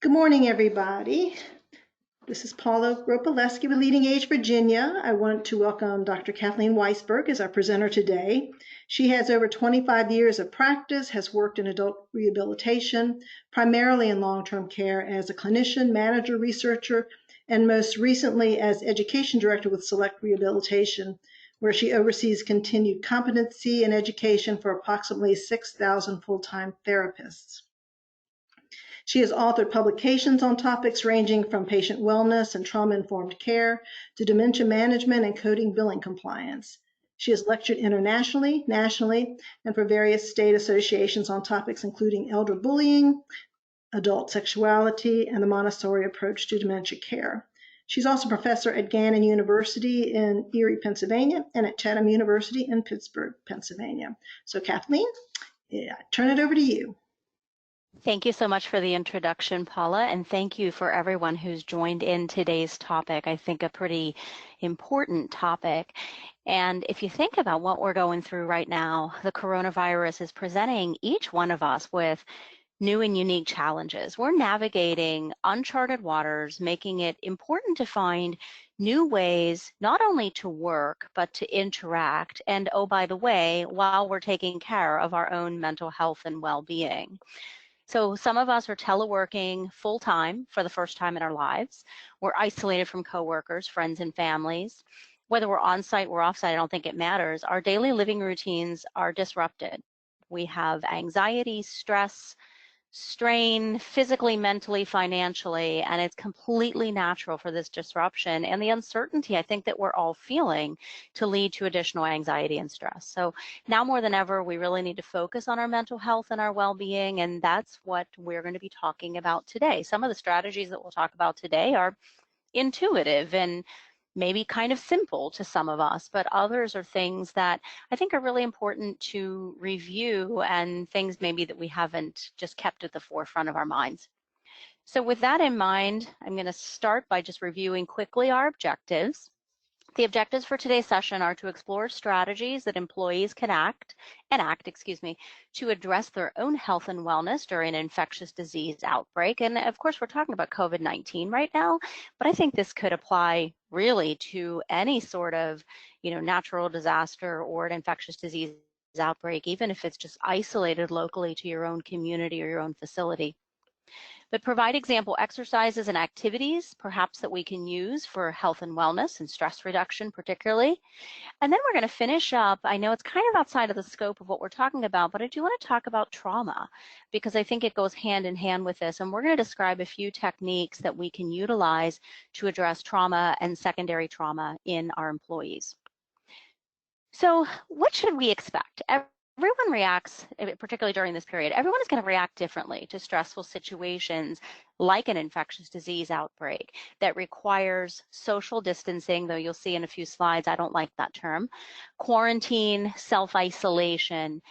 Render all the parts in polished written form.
Good morning, everybody. This is Paula Ropaleski with Leading Age Virginia. I want to welcome Dr. Kathleen Weisberg as our presenter today. She has over 25 years of practice, has worked in adult rehabilitation, primarily in long-term care as a clinician, manager, researcher, and most recently as education director with Select Rehabilitation, where she oversees continued competency and education for approximately 6,000 full-time therapists. She has authored publications on topics ranging from patient wellness and trauma-informed care to dementia management and coding billing compliance. She has lectured internationally, nationally, and for various state associations on topics including elder bullying, adult sexuality, and the Montessori approach to dementia care. She's also a professor at Gannon University in Erie, Pennsylvania, and at Chatham University in Pittsburgh, Pennsylvania. So Kathleen, I turn it over to you. Thank you so much for the introduction, Paula, and thank you for everyone who's joined in today's topic. I think a pretty important topic. And if you think about what we're going through right now, the coronavirus is presenting each one of us with new and unique challenges. We're navigating uncharted waters, making it important to find new ways not only to work, but to interact. And oh, by the way, while we're taking care of our own mental health and well-being. So some of us are teleworking full-time for the first time in our lives. We're isolated from coworkers, friends, and families. Whether we're on-site or off-site, I don't think it matters. Our daily living routines are disrupted. We have anxiety, stress, strain physically, mentally, financially, and it's completely natural for this disruption and the uncertainty I think that we're all feeling to lead to additional anxiety and stress. So now more than ever, we really need to focus on our mental health and our well-being, and that's what we're going to be talking about today. Some of the strategies that we'll talk about today are intuitive and maybe kind of simple to some of us, but others are things that I think are really important to review and things maybe that we haven't just kept at the forefront of our minds. So with that in mind, I'm going to start by just reviewing quickly our objectives. The objectives for today's session are to explore strategies that employees can enact to address their own health and wellness during an infectious disease outbreak. And of course, we're talking about COVID-19 right now, but I think this could apply really to any sort of, natural disaster or an infectious disease outbreak, even if it's just isolated locally to your own community or your own facility. But provide example exercises and activities, perhaps that we can use for health and wellness and stress reduction particularly. And then we're going to finish up. I know it's kind of outside of the scope of what we're talking about, but I do want to talk about trauma because I think it goes hand in hand with this. And we're going to describe a few techniques that we can utilize to address trauma and secondary trauma in our employees. So what should we expect? Everyone reacts, particularly during this period, everyone is going to react differently to stressful situations like an infectious disease outbreak that requires social distancing, though you'll see in a few slides, I don't like that term, quarantine, self-isolation.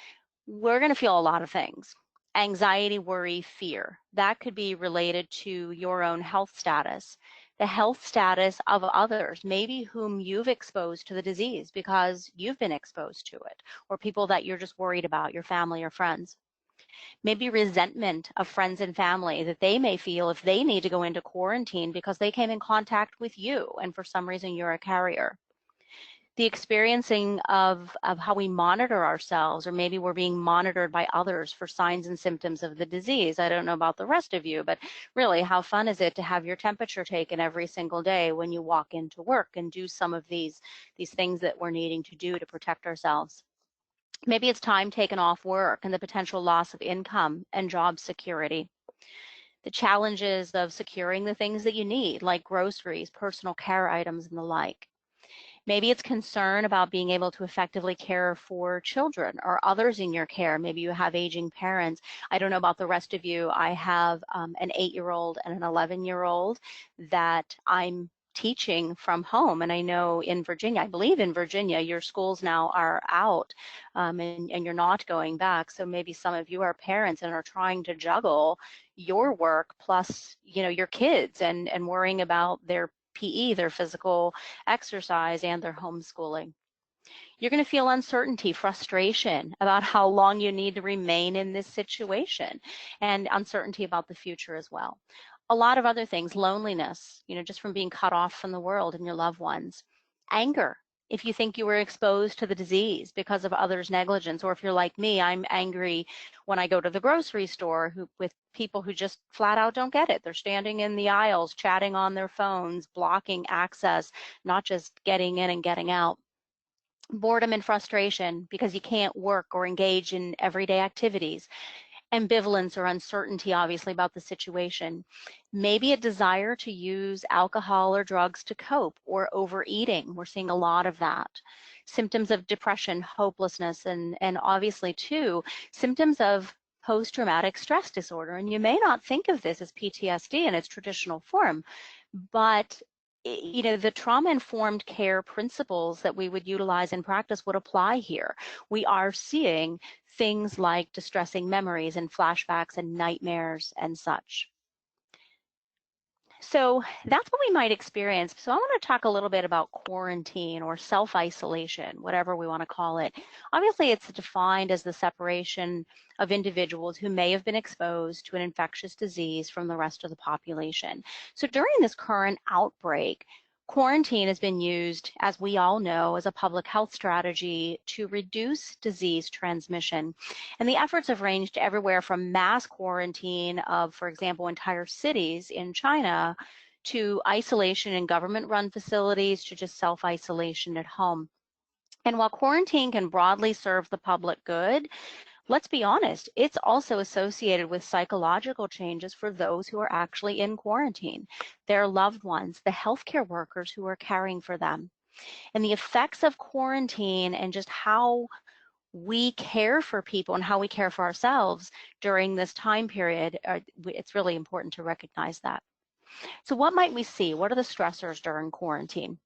We're going to feel a lot of things. Anxiety, worry, fear. That could be related to your own health status, the health status of others, maybe whom you've exposed to the disease because you've been exposed to it, or people that you're just worried about, your family or friends. Maybe resentment of friends and family that they may feel if they need to go into quarantine because they came in contact with you and for some reason you're a carrier. The experiencing of how we monitor ourselves, or maybe we're being monitored by others for signs and symptoms of the disease. I don't know about the rest of you, but really, how fun is it to have your temperature taken every single day when you walk into work and do some of these things that we're needing to do to protect ourselves? Maybe it's time taken off work and the potential loss of income and job security. The challenges of securing the things that you need, like groceries, personal care items, and the like. Maybe it's concern about being able to effectively care for children or others in your care. Maybe you have aging parents. I don't know about the rest of you. I have an 8-year-old and an 11-year-old that I'm teaching from home. And I know in Virginia, I believe in Virginia, your schools now are out and you're not going back. So maybe some of you are parents and are trying to juggle your work plus, your kids and worrying about their PE, their physical exercise, and their homeschooling. You're going to feel uncertainty, frustration about how long you need to remain in this situation, and uncertainty about the future as well. A lot of other things, loneliness, just from being cut off from the world and your loved ones. Anger, if you think you were exposed to the disease because of others' negligence, or if you're like me, I'm angry when I go to the grocery store with people who just flat out don't get it. They're standing in the aisles, chatting on their phones, blocking access, not just getting in and getting out. Boredom and frustration because you can't work or engage in everyday activities. Ambivalence or uncertainty, obviously, about the situation. Maybe a desire to use alcohol or drugs to cope, or overeating. We're seeing a lot of that. Symptoms of depression, hopelessness, and obviously, too, symptoms of post-traumatic stress disorder. And you may not think of this as PTSD in its traditional form, but the trauma-informed care principles that we would utilize in practice would apply here. We are seeing things like distressing memories and flashbacks and nightmares and such. So that's what we might experience. So I want to talk a little bit about quarantine or self-isolation, whatever we want to call it. Obviously, it's defined as the separation of individuals who may have been exposed to an infectious disease from the rest of the population. So during this current outbreak, quarantine has been used, as we all know, as a public health strategy to reduce disease transmission. And the efforts have ranged everywhere from mass quarantine of, for example, entire cities in China, to isolation in government-run facilities, to just self-isolation at home. And while quarantine can broadly serve the public good, let's be honest, it's also associated with psychological changes for those who are actually in quarantine, their loved ones, the healthcare workers who are caring for them. And the effects of quarantine and just how we care for people and how we care for ourselves during this time period, it's really important to recognize that. So what might we see? What are the stressors during quarantine?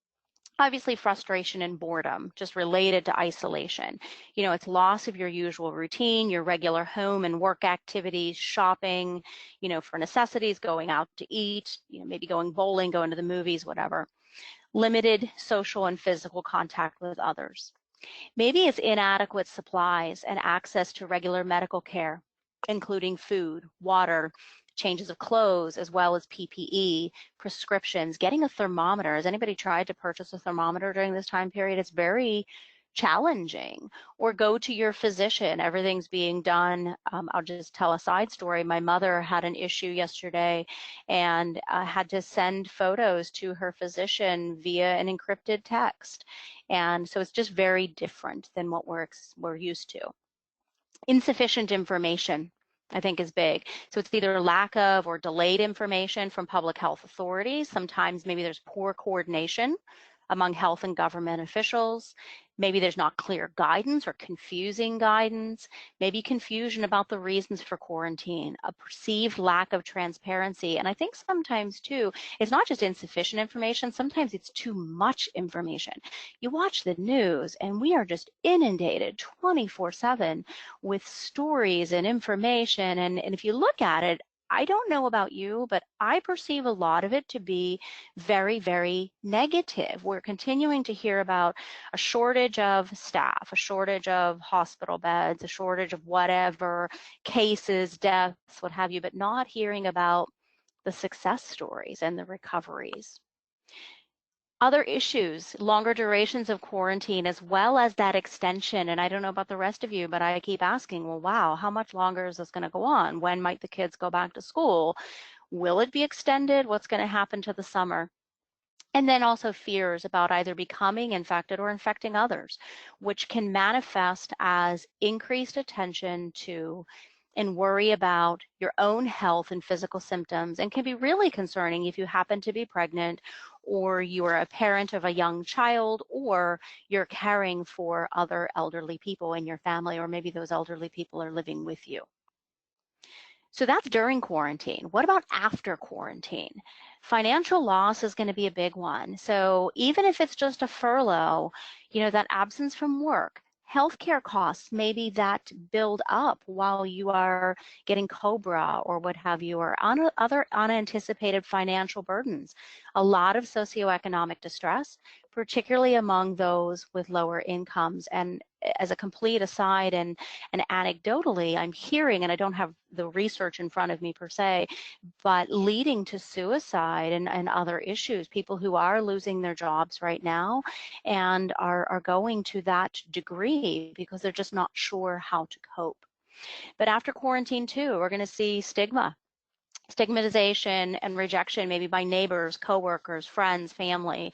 Obviously, frustration and boredom, just related to isolation. It's loss of your usual routine, your regular home and work activities, shopping, for necessities, going out to eat, maybe going bowling, going to the movies, whatever. Limited social and physical contact with others. Maybe it's inadequate supplies and access to regular medical care, including food, water, changes of clothes, as well as PPE, prescriptions, getting a thermometer. Has anybody tried to purchase a thermometer during this time period? It's very challenging. Or go to your physician. Everything's being done. I'll just tell a side story. My mother had an issue yesterday and had to send photos to her physician via an encrypted text. And so it's just very different than what we're used to. Insufficient information, I think, is big. So it's either lack of or delayed information from public health authorities. Sometimes maybe there's poor coordination among health and government officials. Maybe there's not clear guidance or confusing guidance. Maybe confusion about the reasons for quarantine, a perceived lack of transparency. And I think sometimes too, it's not just insufficient information, sometimes it's too much information. You watch the news and we are just inundated 24/7 with stories and information. And if you look at it, I don't know about you, but I perceive a lot of it to be very, very negative. We're continuing to hear about a shortage of staff, a shortage of hospital beds, a shortage of whatever, cases, deaths, what have you, but not hearing about the success stories and the recoveries. Other issues, longer durations of quarantine, as well as that extension. And I don't know about the rest of you, but I keep asking, well, wow, how much longer is this going to go on? When might the kids go back to school? Will it be extended? What's going to happen to the summer? And then also fears about either becoming infected or infecting others, which can manifest as increased attention to and worry about your own health and physical symptoms, and can be really concerning if you happen to be pregnant, or you are a parent of a young child, or you're caring for other elderly people in your family, or maybe those elderly people are living with you. So that's during quarantine. What about after quarantine? Financial loss is going to be a big one. So even if it's just a furlough, that absence from work, healthcare costs, maybe that build up while you are getting COBRA or what have you, or other unanticipated financial burdens. A lot of socioeconomic distress, particularly among those with lower incomes. And as a complete aside and anecdotally, I'm hearing, and I don't have the research in front of me per se, but leading to suicide and other issues, people who are losing their jobs right now and are going to that degree because they're just not sure how to cope. But after quarantine too, we're going to see stigmatization and rejection, maybe by neighbors, coworkers, friends, family.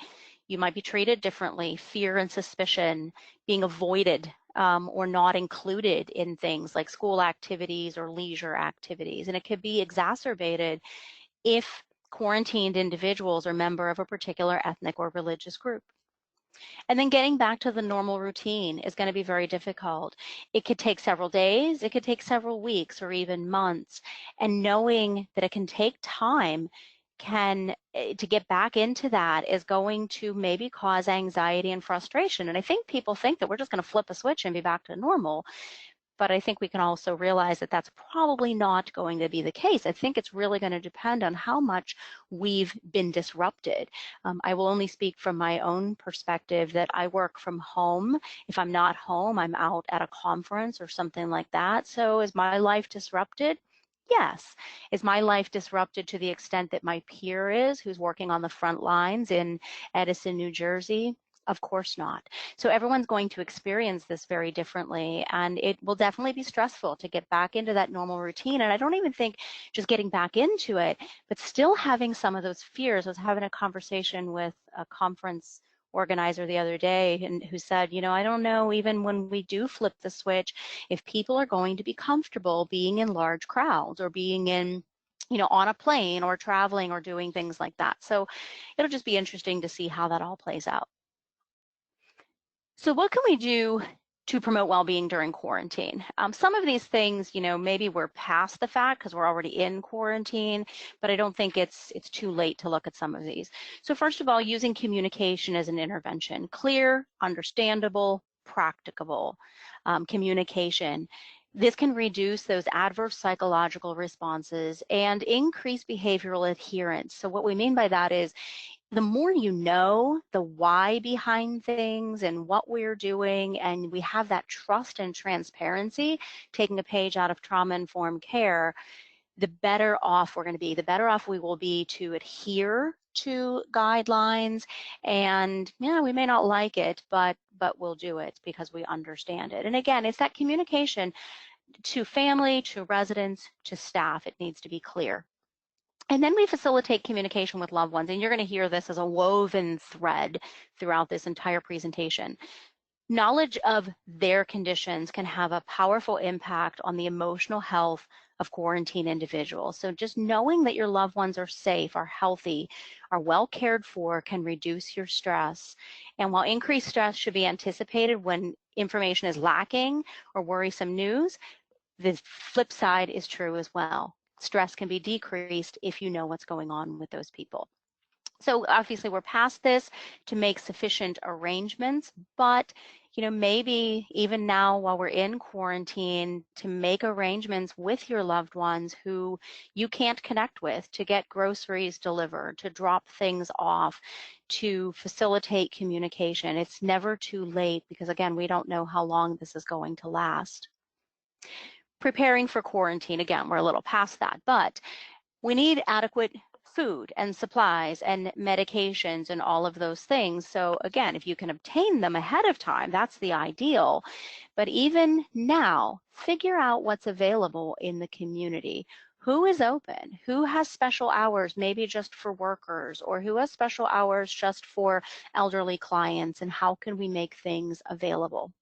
You might be treated differently, fear and suspicion, being avoided or not included in things like school activities or leisure activities. And it could be exacerbated if quarantined individuals are member of a particular ethnic or religious group. And then getting back to the normal routine is going to be very difficult. It could take several days, it could take several weeks or even months. And knowing that it can take time to get back into that is going to maybe cause anxiety and frustration. And I think people think that we're just going to flip a switch and be back to normal. But I think we can also realize that that's probably not going to be the case. I think it's really going to depend on how much we've been disrupted. I will only speak from my own perspective that I work from home. If I'm not home, I'm out at a conference or something like that. So is my life disrupted? Yes. Is my life disrupted to the extent that my peer is, who's working on the front lines in Edison, New Jersey? Of course not. So everyone's going to experience this very differently, and it will definitely be stressful to get back into that normal routine. And I don't even think just getting back into it, but still having some of those fears. I was having a conversation with a conference organizer the other day and who said, I don't know, even when we do flip the switch, if people are going to be comfortable being in large crowds or being in on a plane or traveling or doing things like that. So it'll just be interesting to see how that all plays out. So what can we do to promote well-being during quarantine? Some of these things, maybe we're past the fact because we're already in quarantine, but I don't think it's too late to look at some of these. So first of all, using communication as an intervention, clear, understandable, practicable communication. This can reduce those adverse psychological responses and increase behavioral adherence. So what we mean by that is the more you know the why behind things and what we're doing, and we have that trust and transparency, taking a page out of trauma-informed care, the better off we're going to be. The better off we will be to adhere to guidelines. And yeah, we may not like it, but we'll do it because we understand it. And again, it's that communication to family, to residents, to staff. It needs to be clear. And then we facilitate communication with loved ones, and you're going to hear this as a woven thread throughout this entire presentation. Knowledge of their conditions can have a powerful impact on the emotional health of quarantine individuals. So just knowing that your loved ones are safe, are healthy, are well cared for can reduce your stress. And while increased stress should be anticipated when information is lacking or worrisome news, the flip side is true as well. Stress can be decreased if you know what's going on with those people. So obviously we're past this to make sufficient arrangements, but maybe even now while we're in quarantine, to make arrangements with your loved ones who you can't connect with, to get groceries delivered, to drop things off, to facilitate communication. It's never too late because again, we don't know how long this is going to last. Preparing for quarantine, again, we're a little past that, but we need adequate food and supplies and medications and all of those things. So again, if you can obtain them ahead of time, that's the ideal. But even now, figure out what's available in the community. Who is open? Who has special hours, maybe just for workers, or who has special hours just for elderly clients, and how can we make things available?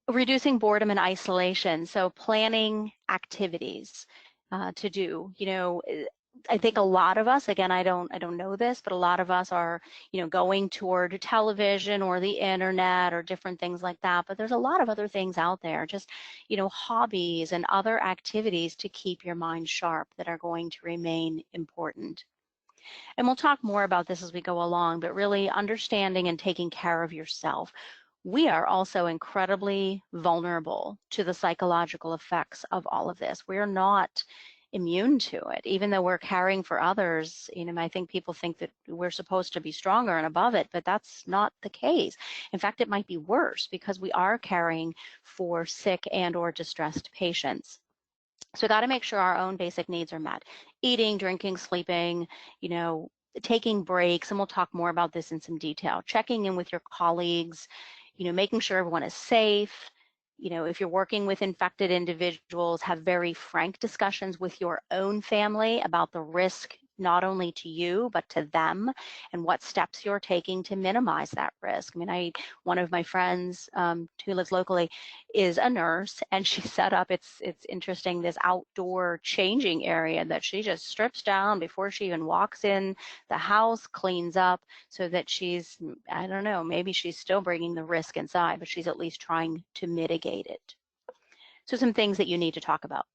Reducing boredom and isolation, so planning activities to do. I think a lot of us, again, I don't know this, but a lot of us are, going toward television or the internet or different things like that. But there's a lot of other things out there, just, hobbies and other activities to keep your mind sharp that are going to remain important. And we'll talk more about this as we go along, but really understanding and taking care of yourself. We are also incredibly vulnerable to the psychological effects of all of this. We're not immune to it. Even though we're caring for others, I think people think that we're supposed to be stronger and above it, but that's not the case. In fact, it might be worse because we are caring for sick and or distressed patients. So we got to make sure our own basic needs are met. Eating, drinking, sleeping, you know, taking breaks, and we'll talk more about this in some detail. Checking in with your colleagues, making sure everyone is safe. If you're working with infected individuals, have very frank discussions with your own family about the risk not only to you, but to them, and what steps you're taking to minimize that risk. One of my friends who lives locally is a nurse, and she set up, it's interesting, this outdoor changing area that she just strips down before she even walks in the house, cleans up, so that she's, I don't know, maybe she's still bringing the risk inside, but she's at least trying to mitigate it. So some things that you need to talk about.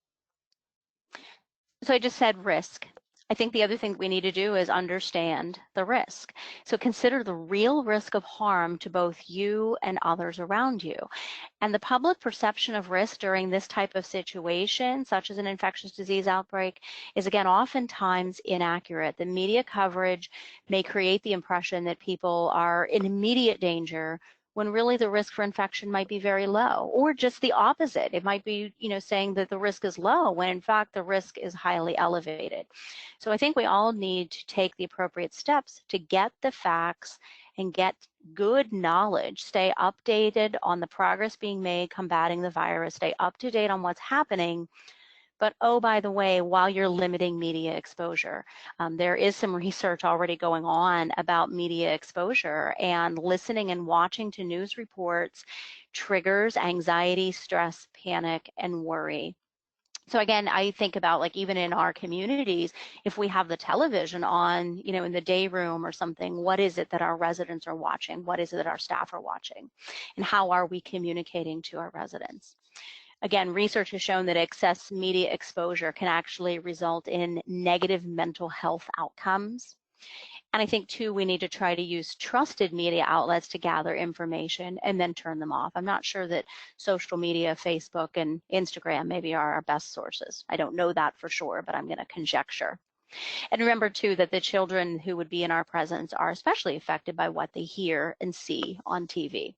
So I just said risk. I think the other thing that we need to do is understand the risk. So consider the real risk of harm to both you and others around you. And the public perception of risk during this type of situation, such as an infectious disease outbreak, is again oftentimes inaccurate. The media coverage may create the impression that people are in immediate danger when really the risk for infection might be very low, or just the opposite. It might be, saying that the risk is low when in fact the risk is highly elevated. So I think we all need to take the appropriate steps to get the facts and get good knowledge, stay updated on the progress being made combating the virus, stay up to date on what's happening. But oh, by the way, while you're limiting media exposure, there is some research already going on about media exposure, and listening and watching to news reports triggers anxiety, stress, panic, and worry. So again, I think about, like, even in our communities, if we have the television on, in the day room or something, what is it that our residents are watching? What is it that our staff are watching? And how are we communicating to our residents? Again, research has shown that excess media exposure can actually result in negative mental health outcomes. And I think, too, we need to try to use trusted media outlets to gather information and then turn them off. I'm not sure that social media, Facebook and Instagram maybe are our best sources. I don't know that for sure, but I'm going to conjecture. And remember, too, that the children who would be in our presence are especially affected by what they hear and see on TV.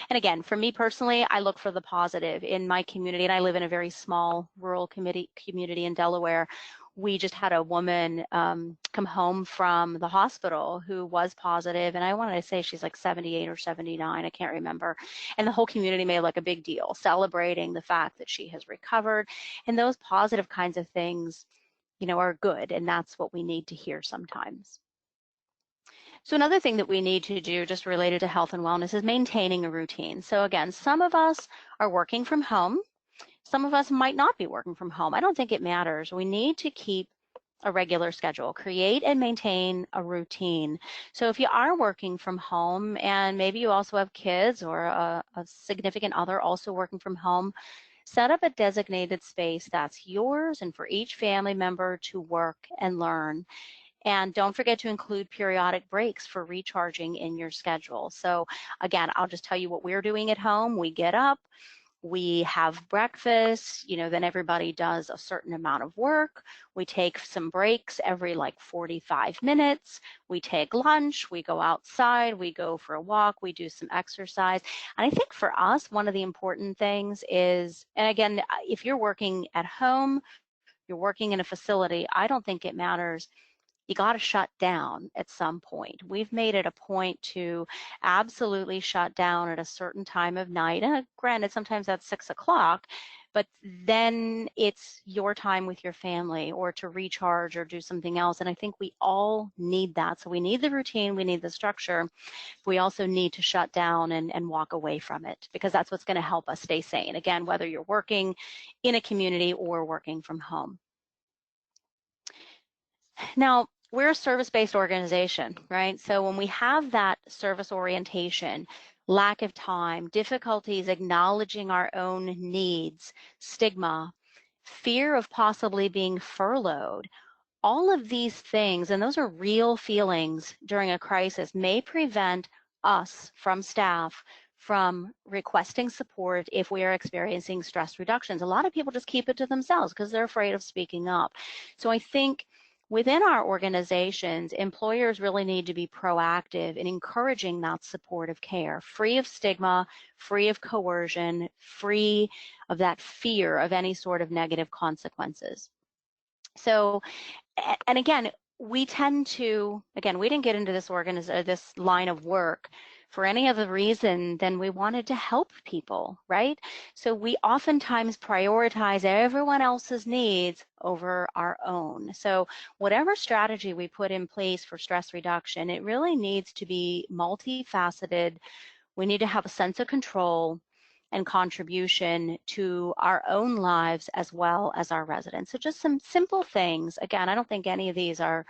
And again, for me personally, I look for the positive in my community, and I live in a very small rural community in Delaware. We just had a woman come home from the hospital who was positive, and I wanted to say she's like 78 or 79, I can't remember. And the whole community made like a big deal, celebrating the fact that she has recovered. And those positive kinds of things, are good, and that's what we need to hear sometimes. So another thing that we need to do, just related to health and wellness, is maintaining a routine. So again, some of us are working from home. Some of us might not be working from home. I don't think it matters. We need to keep a regular schedule, create and maintain a routine. So if you are working from home, and maybe you also have kids or a significant other also working from home, set up a designated space that's yours and for each family member to work and learn. And don't forget to include periodic breaks for recharging in your schedule. So again, I'll just tell you what we're doing at home. We get up, we have breakfast, then everybody does a certain amount of work. We take some breaks every like 45 minutes. We take lunch, we go outside, we go for a walk, we do some exercise. And I think for us, one of the important things is, and again, if you're working at home, you're working in a facility, I don't think it matters. You got to shut down at some point. We've made it a point to absolutely shut down at a certain time of night. Granted, sometimes that's 6 o'clock, but then it's your time with your family, or to recharge or do something else. And I think we all need that. So we need the routine, we need the structure. We also need to shut down and walk away from it, because that's what's going to help us stay sane. Again, whether you're working in a community or working from home. Now, we're a service-based organization, right? So when we have that service orientation, lack of time, difficulties acknowledging our own needs, stigma, fear of possibly being furloughed, all of these things, and those are real feelings during a crisis, may prevent us from staff from requesting support if we are experiencing stress reductions. A lot of people just keep it to themselves because they're afraid of speaking up. So I think within our organizations, employers really need to be proactive in encouraging that supportive care, free of stigma, free of coercion, free of that fear of any sort of negative consequences. So, and again, we tend to, again, we didn't get into this line of work for any other reason than we wanted to help people, right? So we oftentimes prioritize everyone else's needs over our own. So whatever strategy we put in place for stress reduction, it really needs to be multifaceted. We need to have a sense of control and contribution to our own lives as well as our residents. So just some simple things. Again, I don't think any of these are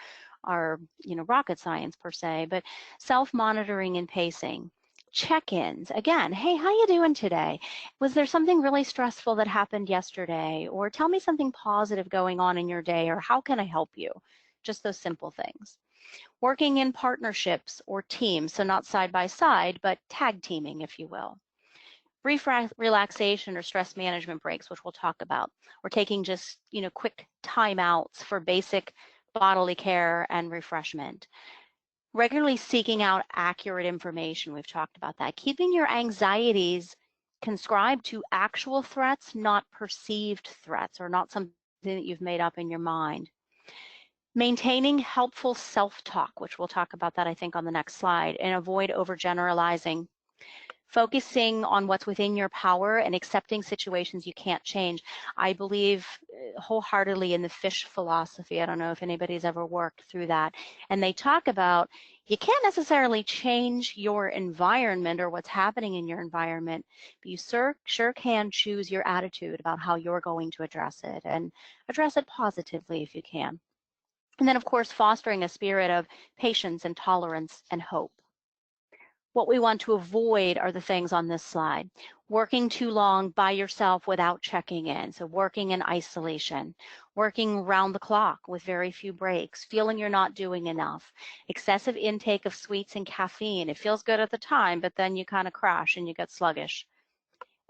rocket science per se, but self-monitoring and pacing. Check-ins. Again, hey, how you doing today? Was there something really stressful that happened yesterday? Or tell me something positive going on in your day, or how can I help you? Just those simple things. Working in partnerships or teams, so not side by side, but tag teaming, if you will. Brief relaxation or stress management breaks, which we'll talk about. We're taking just, quick timeouts for basic bodily care and refreshment. Regularly seeking out accurate information, we've talked about that. Keeping your anxieties conscribed to actual threats, not perceived threats, or not something that you've made up in your mind. Maintaining helpful self-talk, which we'll talk about that, I think, on the next slide, and avoid overgeneralizing. Focusing on what's within your power and accepting situations you can't change. I believe wholeheartedly in the fish philosophy. I don't know if anybody's ever worked through that. And they talk about you can't necessarily change your environment or what's happening in your environment, but you sure can choose your attitude about how you're going to address it, and address it positively if you can. And then, of course, fostering a spirit of patience and tolerance and hope. What we want to avoid are the things on this slide. Working too long by yourself without checking in, so working in isolation, working round the clock with very few breaks, feeling you're not doing enough, excessive intake of sweets and caffeine. It feels good at the time, but then you kind of crash and you get sluggish.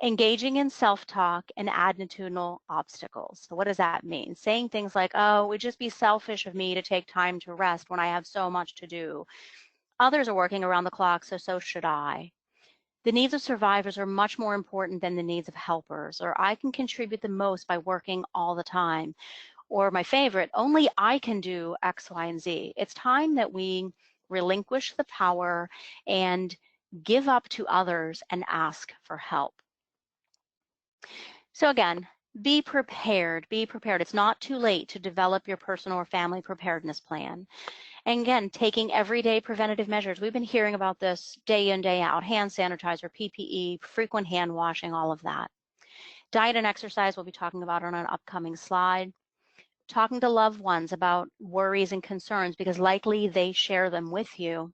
Engaging in self-talk and attitudinal obstacles. So what does that mean? Saying things like, oh, it would just be selfish of me to take time to rest when I have so much to do. Others are working around the clock, so should I. The needs of survivors are much more important than the needs of helpers, or I can contribute the most by working all the time. Or my favorite, only I can do X, Y, and Z. It's time that we relinquish the power and give up to others and ask for help. So again, be prepared, be prepared. It's not too late to develop your personal or family preparedness plan. And again, taking everyday preventative measures. We've been hearing about this day in, day out, hand sanitizer, PPE, frequent hand washing, all of that. Diet and exercise we'll be talking about on an upcoming slide. Talking to loved ones about worries and concerns because likely they share them with you.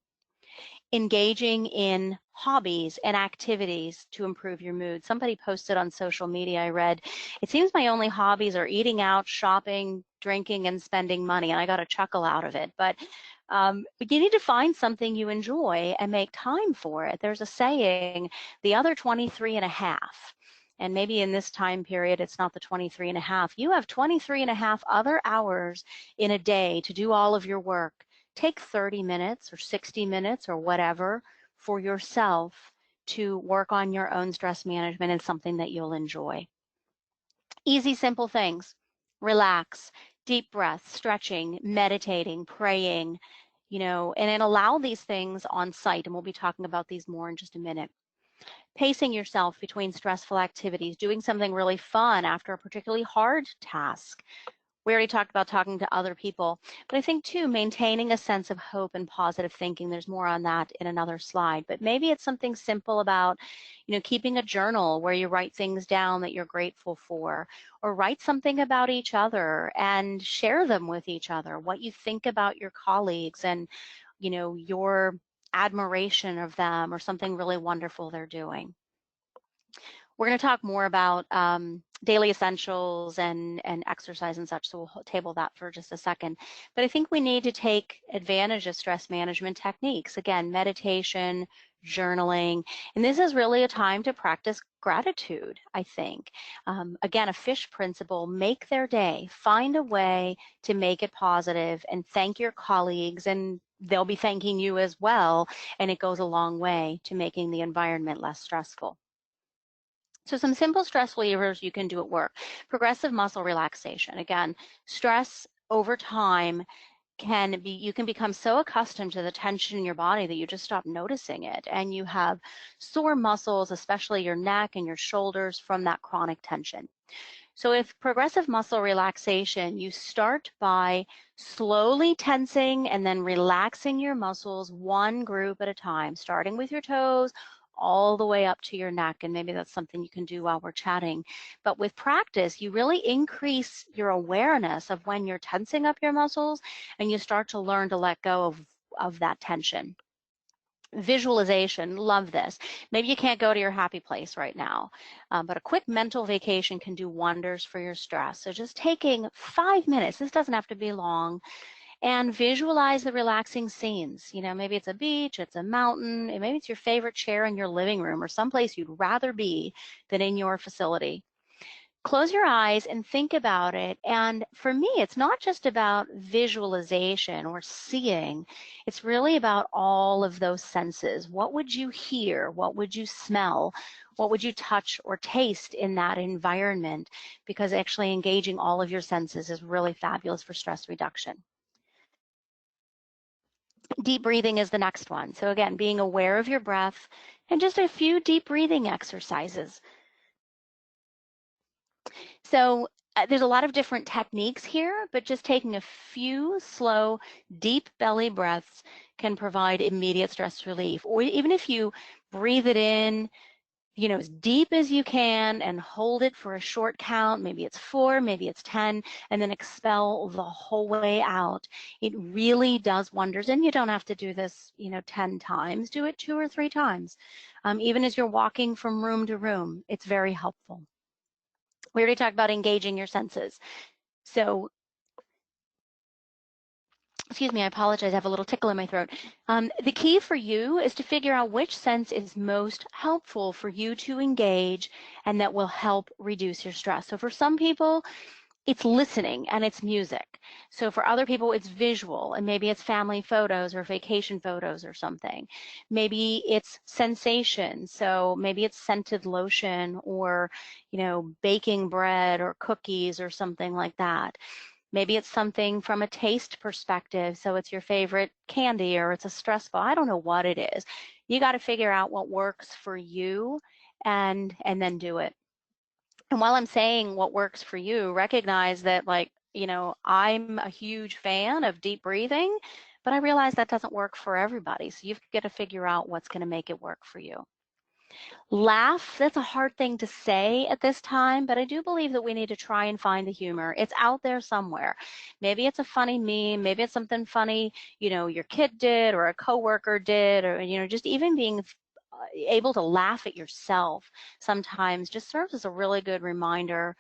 Engaging in hobbies and activities to improve your mood. Somebody posted on social media, I read, it seems my only hobbies are eating out, shopping, drinking, and spending money. And I got a chuckle out of it. But you need to find something you enjoy and make time for it. There's a saying, the other 23 and a half. And maybe in this time period, it's not the 23 and a half. You have 23 and a half other hours in a day to do all of your work. Take 30 minutes or 60 minutes or whatever for yourself to work on your own stress management and something that you'll enjoy. Easy, simple things. Relax, deep breaths, stretching, meditating, praying, and then allow these things on site. And we'll be talking about these more in just a minute. Pacing yourself between stressful activities, doing something really fun after a particularly hard task. We already talked about talking to other people, but I think too, maintaining a sense of hope and positive thinking. There's more on that in another slide, but maybe it's something simple about, keeping a journal where you write things down that you're grateful for, or write something about each other and share them with each other, what you think about your colleagues and, your admiration of them or something really wonderful they're doing. We're going to talk more about daily essentials and exercise and such, so we'll table that for just a second. But I think we need to take advantage of stress management techniques. Again, meditation, journaling, and this is really a time to practice gratitude, I think. Again, a fish principle, make their day, find a way to make it positive and thank your colleagues, and they'll be thanking you as well, and it goes a long way to making the environment less stressful. So some simple stress relievers you can do at work. Progressive muscle relaxation. Again, stress over time you can become so accustomed to the tension in your body that you just stop noticing it, and you have sore muscles, especially your neck and your shoulders, from that chronic tension. So with progressive muscle relaxation, you start by slowly tensing and then relaxing your muscles one group at a time, starting with your toes all the way up to your neck. And maybe that's something you can do while we're chatting. But with practice, you really increase your awareness of when you're tensing up your muscles, and you start to learn to let go of that tension. Visualization, love this. Maybe you can't go to your happy place right now, but a quick mental vacation can do wonders for your stress. So just taking 5 minutes, this doesn't have to be long, and visualize the relaxing scenes. You know, maybe it's a beach, it's a mountain, and maybe it's your favorite chair in your living room or someplace you'd rather be than in your facility. Close your eyes and think about it. And for me, it's not just about visualization or seeing. It's really about all of those senses. What would you hear? What would you smell? What would you touch or taste in that environment? Because actually engaging all of your senses is really fabulous for stress reduction. Deep breathing is the next one. So again, being aware of your breath and just a few deep breathing exercises. So there's a lot of different techniques here, but just taking a few slow, deep belly breaths can provide immediate stress relief. Or even if you breathe it in, you know, as deep as you can and hold it for a short count, maybe it's 4, maybe it's 10, and then expel the whole way out. It really does wonders. And you don't have to do this, you know, 10 times. Do it 2 or 3 times. Even as you're walking from room to room, it's very helpful. We already talked about engaging your senses. So, excuse me, I apologize. I have a little tickle in my throat. The key for you is to figure out which sense is most helpful for you to engage and that will help reduce your stress. So for some people, it's listening and it's music. So for other people, it's visual, and maybe it's family photos or vacation photos or something. Maybe it's sensation. So maybe it's scented lotion or, you know, baking bread or cookies or something like that. Maybe it's something from a taste perspective. So it's your favorite candy or it's a stress ball. I don't know what it is. You got to figure out what works for you and then do it. And while I'm saying what works for you, recognize that, like, you know, I'm a huge fan of deep breathing, but I realize that doesn't work for everybody. So you've got to figure out what's going to make it work for you. Laugh, that's a hard thing to say at this time, but I do believe that we need to try and find the humor. It's out there somewhere. Maybe it's a funny meme, maybe it's something funny, you know, your kid did or a coworker did, or, you know, just even being able to laugh at yourself sometimes just serves as a really good reminder.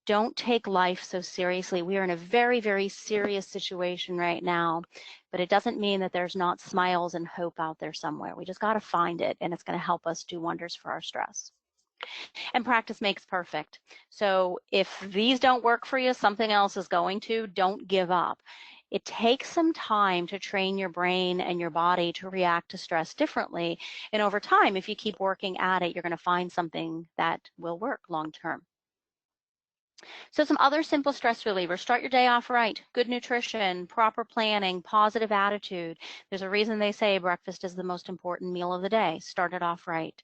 Don't take life so seriously. We are in a very, very serious situation right now, but it doesn't mean that there's not smiles and hope out there somewhere. We just got to find it, and it's going to help us do wonders for our stress. And practice makes perfect. So if these don't work for you, something else is going to. Don't give up. It takes some time to train your brain and your body to react to stress differently. And over time, if you keep working at it, you're going to find something that will work long term. So some other simple stress relievers: start your day off right, good nutrition, proper planning, positive attitude. There's a reason they say breakfast is the most important meal of the day. Start it off right.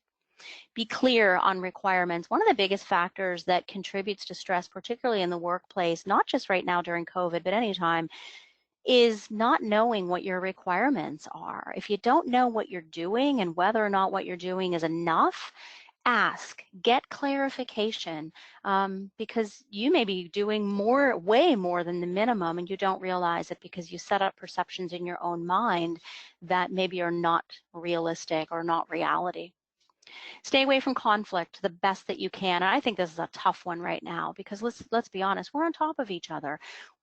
Be clear on requirements. One of the biggest factors that contributes to stress, particularly in the workplace, not just right now during COVID, but anytime, is not knowing what your requirements are. If you don't know what you're doing and whether or not what you're doing is enough, ask, get clarification, because you may be doing more, way more than the minimum, and you don't realize it because you set up perceptions in your own mind that maybe are not realistic or not reality. Stay away from conflict the best that you can. And I think this is a tough one right now because let's be honest, we're on top of each other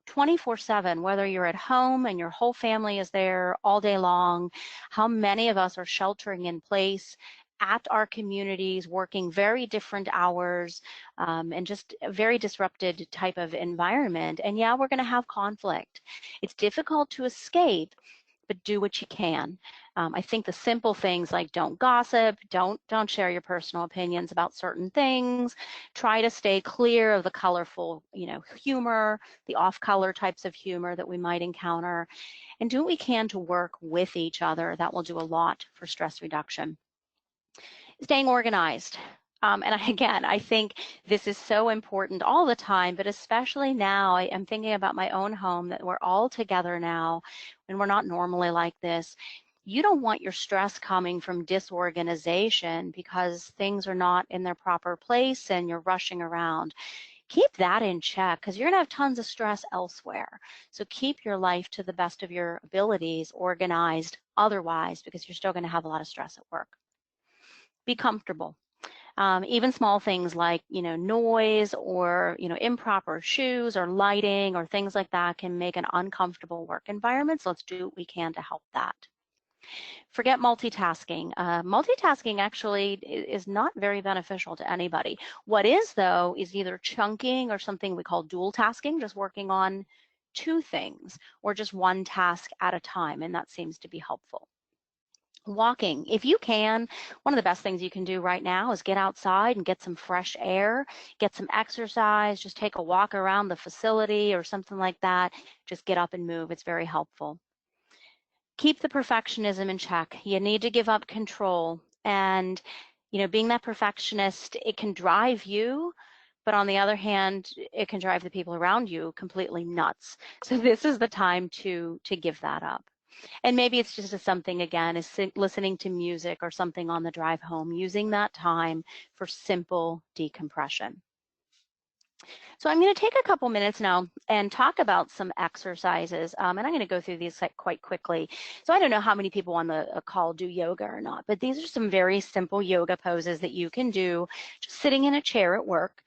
24/7, whether you're at home and your whole family is there all day long. How many of us are sheltering in place at our communities, working very different hours, and just a very disrupted type of environment. And yeah, we're going to have conflict. It's difficult to escape, but do what you can. I think the simple things like don't gossip, don't share your personal opinions about certain things. Try to stay clear of the colorful, humor, the off-color types of humor that we might encounter, and do what we can to work with each other. That will do a lot for stress reduction. Staying organized. And again, I think this is so important all the time, but especially now. I am thinking about my own home, that we're all together now and we're not normally like this. You don't want your stress coming from disorganization because things are not in their proper place and you're rushing around. Keep that in check because you're going to have tons of stress elsewhere. So keep your life to the best of your abilities organized otherwise, because you're still going to have a lot of stress at work. Be comfortable. Even small things like, noise or, improper shoes or lighting or things like that can make an uncomfortable work environment. So let's do what we can to help that. Forget multitasking. Multitasking actually is not very beneficial to anybody. What is, though, is either chunking or something we call dual tasking, just working on two things or just one task at a time, and that seems to be helpful. Walking. If you can, one of the best things you can do right now is get outside and get some fresh air, get some exercise, just take a walk around the facility or something like that. Just get up and move. It's very helpful. Keep the perfectionism in check. You need to give up control. And, being that perfectionist, it can drive you, but on the other hand, it can drive the people around you completely nuts. So this is the time to give that up. And maybe it's just something, again, is listening to music or something on the drive home, using that time for simple decompression. So I'm going to take a couple minutes now and talk about some exercises, and I'm going to go through these quite quickly. So I don't know how many people on the call do yoga or not, but these are some very simple yoga poses that you can do just sitting in a chair at work.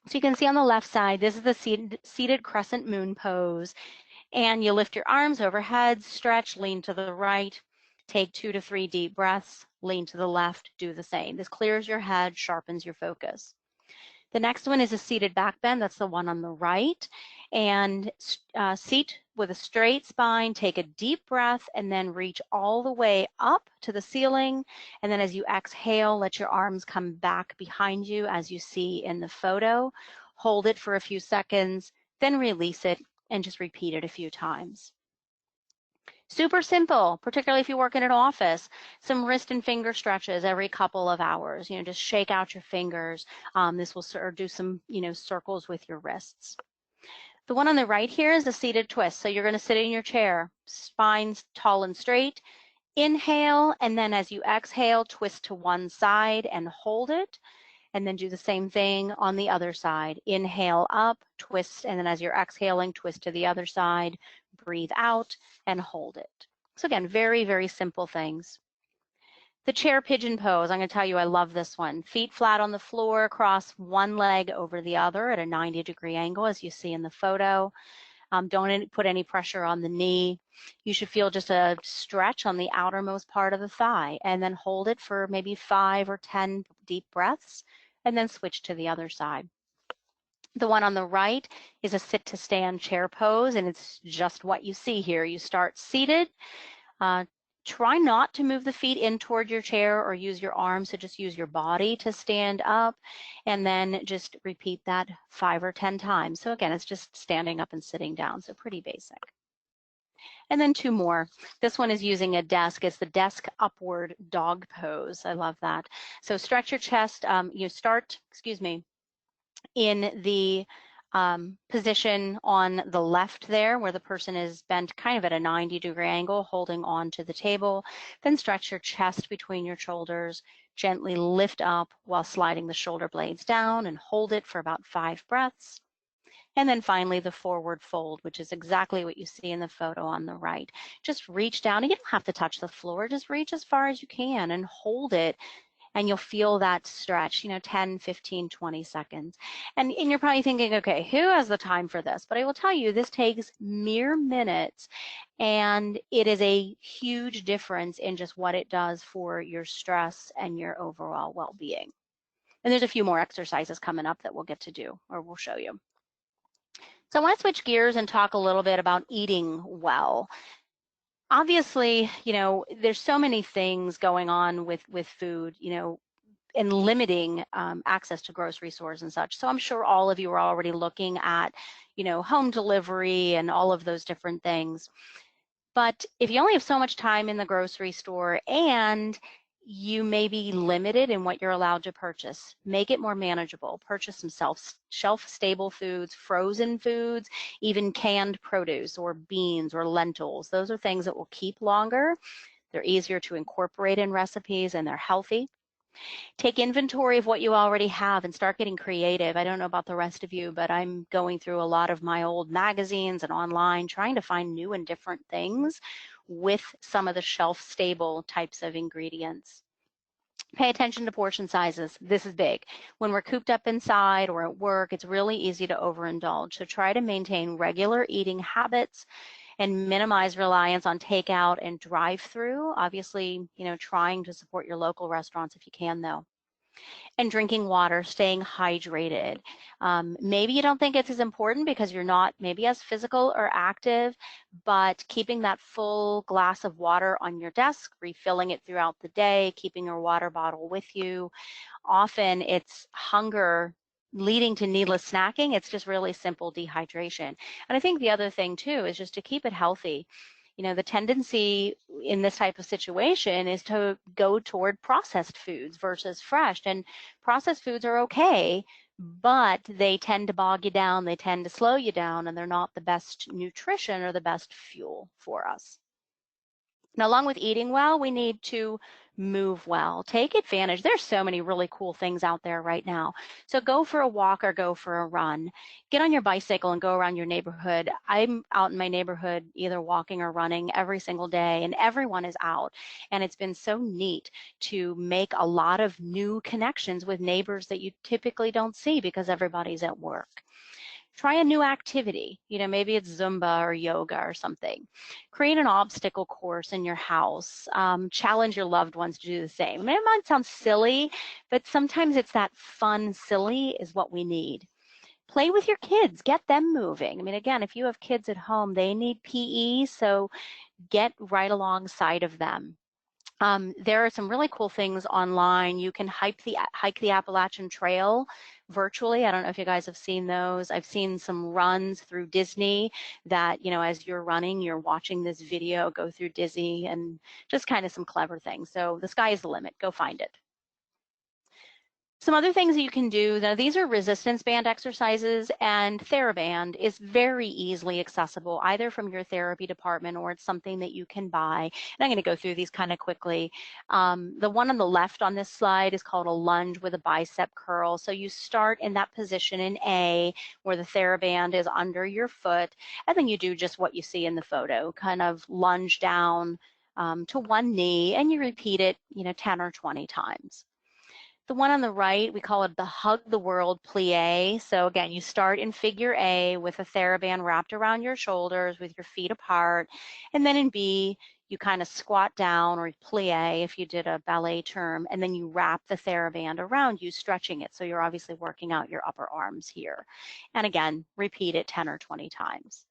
So you can see on the left side, this is the seated crescent moon pose. And you lift your arms overhead, stretch, lean to the right, take 2 to 3 deep breaths, lean to the left, do the same. This clears your head, sharpens your focus. The next one is a seated back bend. That's the one on the right. And seat with a straight spine, take a deep breath, and then reach all the way up to the ceiling. And then as you exhale, let your arms come back behind you as you see in the photo. Hold it for a few seconds, then release it, and just repeat it a few times. Super simple, particularly if you work in an office. Some wrist and finger stretches every couple of hours. Just shake out your fingers. This will do some, circles with your wrists. The one on the right here is a seated twist. So you're going to sit in your chair, spine tall and straight. Inhale, and then as you exhale, twist to one side and hold it. And then do the same thing on the other side. Inhale up, twist, and then as you're exhaling, twist to the other side, breathe out, and hold it. So again, very, very simple things. The chair pigeon pose, I'm going to tell you I love this one. Feet flat on the floor, cross one leg over the other at a 90-degree angle, as you see in the photo. Don't put any pressure on the knee. You should feel just a stretch on the outermost part of the thigh, and then hold it for maybe 5 or 10 deep breaths, and then switch to the other side. The one on the right is a sit to stand chair pose, and it's just what you see here. You start seated. Try not to move the feet in toward your chair or use your arms, so just use your body to stand up, and then just repeat that 5 or 10 times. So again, it's just standing up and sitting down, so pretty basic. And then 2 more. This one is using a desk. It's the desk upward dog pose. I love that. So stretch your chest. You start, in the position on the left there where the person is bent kind of at a 90-degree angle, holding on to the table. Then stretch your chest between your shoulders, gently lift up while sliding the shoulder blades down, and hold it for about 5 breaths. And then finally, the forward fold, which is exactly what you see in the photo on the right. Just reach down, and you don't have to touch the floor, just reach as far as you can and hold it, and you'll feel that stretch, 10, 15, 20 seconds. And you're probably thinking, okay, who has the time for this? But I will tell you, this takes mere minutes, and it is a huge difference in just what it does for your stress and your overall well-being. And there's a few more exercises coming up that we'll get to do, or we'll show you. So I want to switch gears and talk a little bit about eating well. Obviously, there's so many things going on with food, and limiting access to grocery stores and such. So I'm sure all of you are already looking at, home delivery and all of those different things. But if you only have so much time in the grocery store and you may be limited in what you're allowed to purchase, make it more manageable. Purchase some shelf-stable foods, frozen foods, even canned produce or beans or lentils. Those are things that will keep longer. They're easier to incorporate in recipes, and they're healthy. Take inventory of what you already have and start getting creative. I don't know about the rest of you, but I'm going through a lot of my old magazines and online, trying to find new and different things with some of the shelf-stable types of ingredients. Pay attention to portion sizes. This is big. When we're cooped up inside or at work, it's really easy to overindulge. So try to maintain regular eating habits and minimize reliance on takeout and drive-through. Obviously, trying to support your local restaurants if you can, though. And drinking water, staying hydrated. Maybe you don't think it's as important because you're not maybe as physical or active, but keeping that full glass of water on your desk, refilling it throughout the day, keeping your water bottle with you. Often it's hunger leading to needless snacking. It's just really simple dehydration. And I think the other thing too is just to keep it healthy. The tendency in this type of situation is to go toward processed foods versus fresh. And processed foods are okay, but they tend to bog you down, they tend to slow you down, and they're not the best nutrition or the best fuel for us. Now, along with eating well, we need to move well. Take advantage. There's so many really cool things out there right now. So go for a walk or go for a run. Get on your bicycle and go around your neighborhood. I'm out in my neighborhood either walking or running every single day, and everyone is out. And it's been so neat to make a lot of new connections with neighbors that you typically don't see because everybody's at work. Try a new activity, maybe it's Zumba or yoga or something. Create an obstacle course in your house. Challenge your loved ones to do the same. I mean, it might sound silly, but sometimes it's that fun, silly is what we need. Play with your kids, get them moving. I mean, again, if you have kids at home, they need PE, so get right alongside of them. There are some really cool things online. You can hike the Appalachian Trail virtually. I don't know if you guys have seen those. I've seen some runs through Disney that, as you're running, you're watching this video go through Disney, and just kind of some clever things. So the sky is the limit. Go find it. Some other things that you can do, now these are resistance band exercises, and TheraBand is very easily accessible either from your therapy department or it's something that you can buy. And I'm going to go through these kind of quickly. The one on the left on this slide is called a lunge with a bicep curl. So you start in that position in A where the TheraBand is under your foot, and then you do just what you see in the photo, kind of lunge down to one knee, and you repeat it 10 or 20 times. The one on the right, we call it the Hug the World plie. So again, you start in figure A with a TheraBand wrapped around your shoulders with your feet apart. And then in B, you kind of squat down, or plie if you did a ballet term, and then you wrap the TheraBand around you, stretching it. So you're obviously working out your upper arms here. And again, repeat it 10 or 20 times.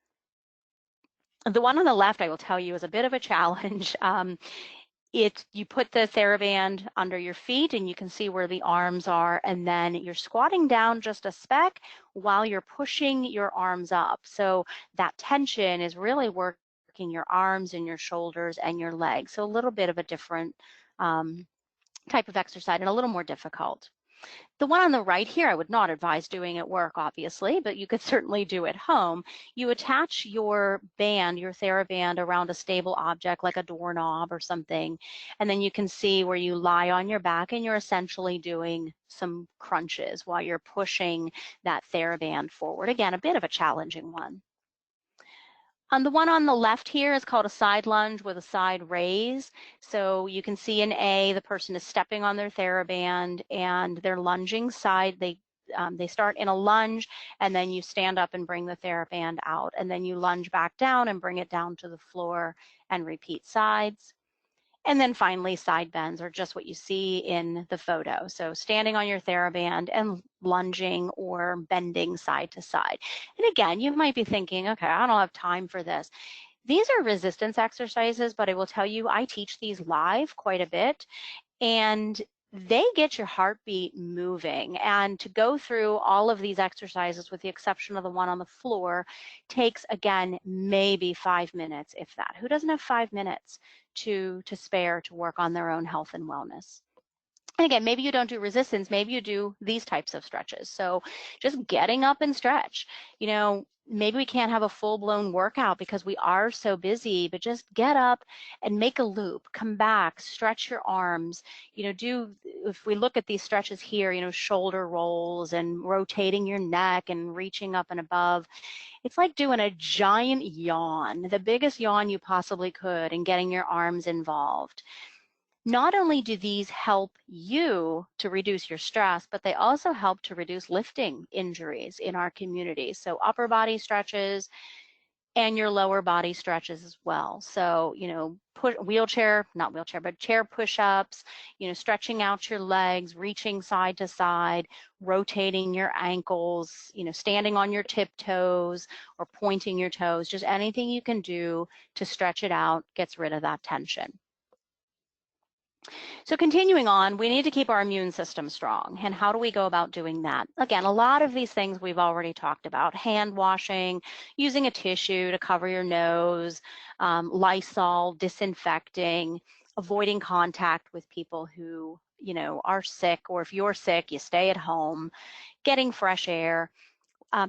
The one on the left, I will tell you, is a bit of a challenge. You put the TheraBand under your feet and you can see where the arms are, and then you're squatting down just a speck while you're pushing your arms up. So that tension is really working your arms and your shoulders and your legs. So a little bit of a different type of exercise and a little more difficult. The one on the right here, I would not advise doing at work, obviously, but you could certainly do at home. You attach your band, your TheraBand, around a stable object like a doorknob or something, and then you can see where you lie on your back and you're essentially doing some crunches while you're pushing that TheraBand forward. Again, a bit of a challenging one. The one on the left here is called a side lunge with a side raise. So you can see in A, the person is stepping on their TheraBand and they're lunging side. They start in a lunge, and then you stand up and bring the TheraBand out, and then you lunge back down and bring it down to the floor and repeat sides. And then finally, side bends are just what you see in the photo. So standing on your TheraBand and lunging or bending side to side. And again, you might be thinking, okay, I don't have time for this. These are resistance exercises, but I will tell you, I teach these live quite a bit, and they get your heartbeat moving. And to go through all of these exercises, with the exception of the one on the floor, takes, again, maybe 5 minutes, if that. Who doesn't have 5 minutes to spare to work on their own health and wellness? And again, maybe you don't do resistance, maybe you do these types of stretches. So just getting up and stretch. Maybe we can't have a full-blown workout because we are so busy, but just get up and make a loop, come back, stretch your arms. If we look at these stretches here, shoulder rolls and rotating your neck and reaching up and above, it's like doing a giant yawn, the biggest yawn you possibly could, and getting your arms involved. Not only do these help you to reduce your stress, but they also help to reduce lifting injuries in our community. So upper body stretches and your lower body stretches as well. So, chair push-ups, stretching out your legs, reaching side to side, rotating your ankles, standing on your tiptoes or pointing your toes, just anything you can do to stretch it out gets rid of that tension. So continuing on, we need to keep our immune system strong. And how do we go about doing that? Again, a lot of these things we've already talked about: hand washing, using a tissue to cover your nose, Lysol, disinfecting, avoiding contact with people who, are sick, or if you're sick, you stay at home, getting fresh air.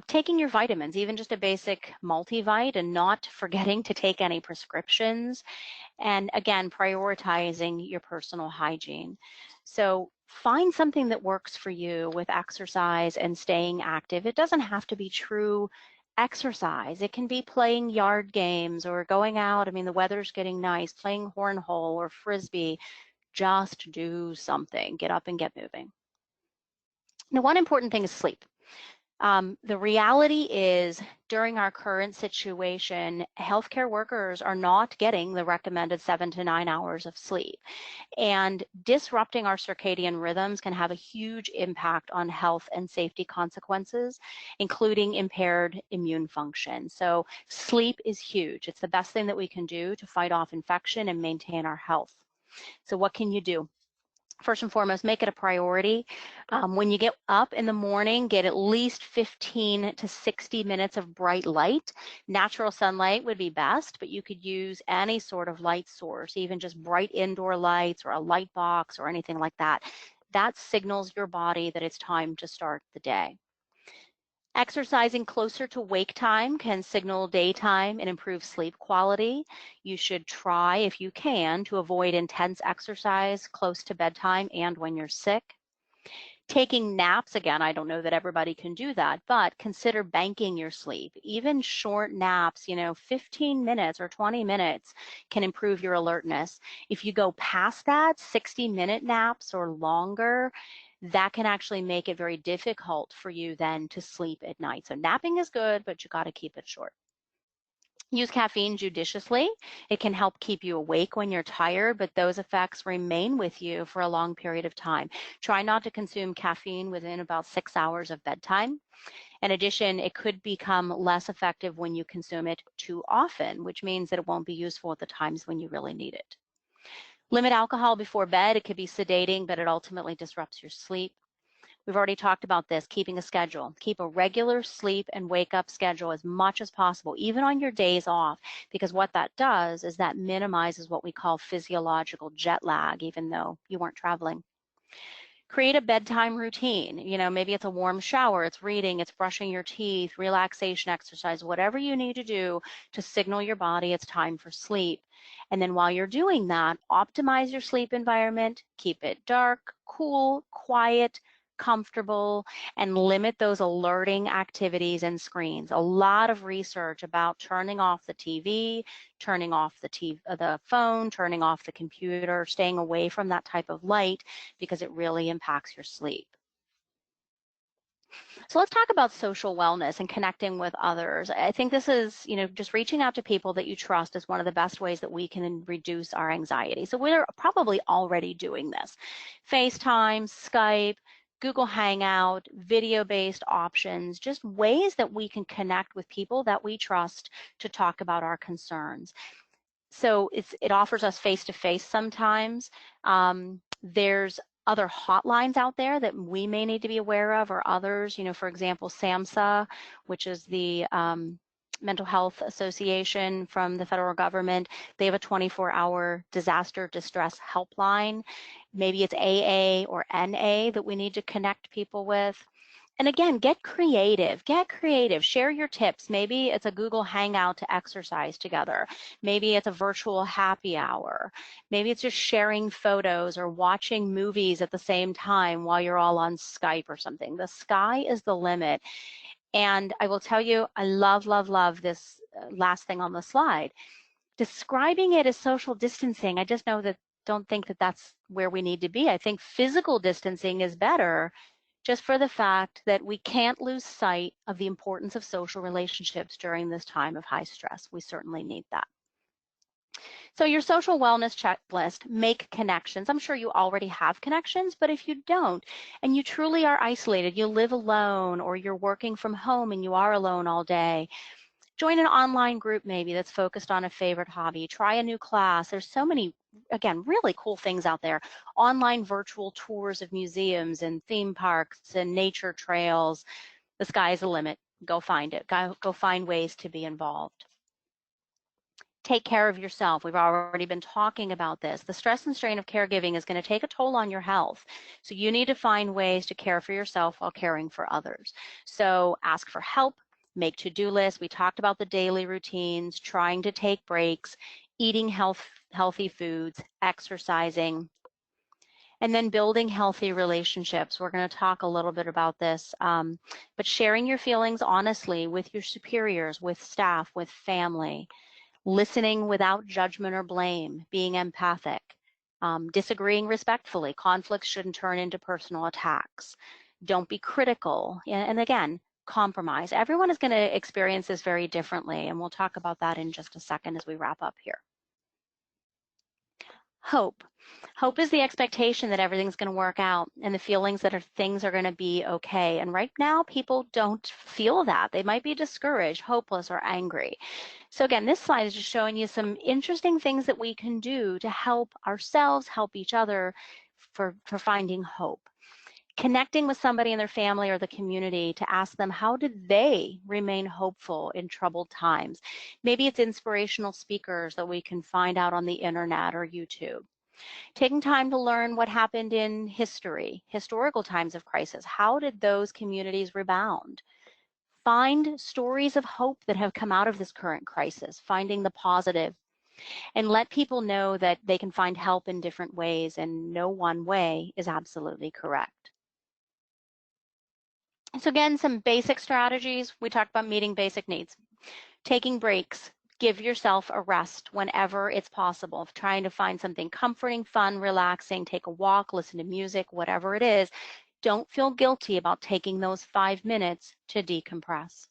Taking your vitamins, even just a basic multivite, and not forgetting to take any prescriptions. And again, prioritizing your personal hygiene. So find something that works for you with exercise and staying active. It doesn't have to be true exercise. It can be playing yard games or going out. I mean, the weather's getting nice, playing cornhole or frisbee. Just do something. Get up and get moving. Now, one important thing is sleep. The reality is, during our current situation, healthcare workers are not getting the recommended 7 to 9 hours of sleep. And disrupting our circadian rhythms can have a huge impact on health and safety consequences, including impaired immune function. So sleep is huge. It's the best thing that we can do to fight off infection and maintain our health. So what can you do? First and foremost, make it a priority. When you get up in the morning, get at least 15 to 60 minutes of bright light. Natural sunlight would be best, but you could use any sort of light source, even just bright indoor lights or a light box or anything like that. That signals your body that it's time to start the day. Exercising closer to wake time can signal daytime and improve sleep quality. You should try, if you can, to avoid intense exercise close to bedtime and when you're sick. Taking naps, again, I don't know that everybody can do that, but consider banking your sleep. Even short naps, 15 minutes or 20 minutes can improve your alertness. If you go past that, 60-minute naps or longer, that can actually make it very difficult for you then to sleep at night. So napping is good, but you got to keep it short. Use caffeine judiciously. It can help keep you awake when you're tired, but those effects remain with you for a long period of time. Try not to consume caffeine within about 6 hours of bedtime. In addition, it could become less effective when you consume it too often, which means that it won't be useful at the times when you really need it. Limit alcohol before bed. It could be sedating, but it ultimately disrupts your sleep. We've already talked about this, keeping a schedule. Keep a regular sleep and wake up schedule as much as possible, even on your days off, because what that does is that minimizes what we call physiological jet lag, even though you weren't traveling. Create a bedtime routine. Maybe it's a warm shower, it's reading, it's brushing your teeth, relaxation exercise, whatever you need to do to signal your body it's time for sleep. And then while you're doing that, optimize your sleep environment, keep it dark, cool, quiet, comfortable, and limit those alerting activities and screens. A lot of research about turning off the TV, turning off the phone, turning off the computer, staying away from that type of light because it really impacts your sleep. So let's talk about social wellness and connecting with others. I think this is, just reaching out to people that you trust is one of the best ways that we can reduce our anxiety. So we're probably already doing this. FaceTime, Skype, Google Hangout, video-based options, just ways that we can connect with people that we trust to talk about our concerns. So it offers us face-to-face sometimes. There's other hotlines out there that we may need to be aware of, or others, for example, SAMHSA, which is the Mental Health Association from the federal government. They have a 24-hour disaster distress helpline. Maybe it's AA or NA that we need to connect people with. And again, get creative, share your tips. Maybe it's a Google Hangout to exercise together. Maybe it's a virtual happy hour. Maybe it's just sharing photos or watching movies at the same time while you're all on Skype or something. The sky is the limit. And I will tell you, I love, love, love this last thing on the slide. Describing it as social distancing, I just don't think that that's where we need to be. I think physical distancing is better, just for the fact that we can't lose sight of the importance of social relationships during this time of high stress. We certainly need that. So your social wellness checklist, make connections. I'm sure you already have connections, but if you don't, and you truly are isolated, you live alone, or you're working from home and you are alone all day, join an online group maybe that's focused on a favorite hobby. Try a new class. There's so many, again, really cool things out there. Online virtual tours of museums and theme parks and nature trails. The sky's the limit. Go find it. Go find ways to be involved. Take care of yourself. We've already been talking about this. The stress and strain of caregiving is going to take a toll on your health. So you need to find ways to care for yourself while caring for others. So ask for help, make to-do lists. We talked about the daily routines, trying to take breaks, eating healthy foods, exercising, and then building healthy relationships. We're going to talk a little bit about this, but sharing your feelings honestly with your superiors, with staff, with family. Listening without judgment or blame, being empathic, disagreeing respectfully. Conflicts shouldn't turn into personal attacks. Don't be critical. And again, compromise. Everyone is going to experience this very differently, and we'll talk about that in just a second as we wrap up here. Hope. Hope is the expectation that everything's going to work out and the feelings that things are going to be okay. And right now, people don't feel that. They might be discouraged, hopeless, or angry. So again, this slide is just showing you some interesting things that we can do to help ourselves, help each other for finding hope. Connecting with somebody in their family or the community to ask them, how did they remain hopeful in troubled times? Maybe it's inspirational speakers that we can find out on the internet or YouTube. Taking time to learn what happened in history, historical times of crisis. How did those communities rebound? Find stories of hope that have come out of this current crisis, finding the positive, and let people know that they can find help in different ways, and no one way is absolutely correct. So again, some basic strategies. We talked about meeting basic needs. Taking breaks. Give yourself a rest whenever it's possible. Trying to find something comforting, fun, relaxing, take a walk, listen to music, whatever it is. Don't feel guilty about taking those 5 minutes to decompress.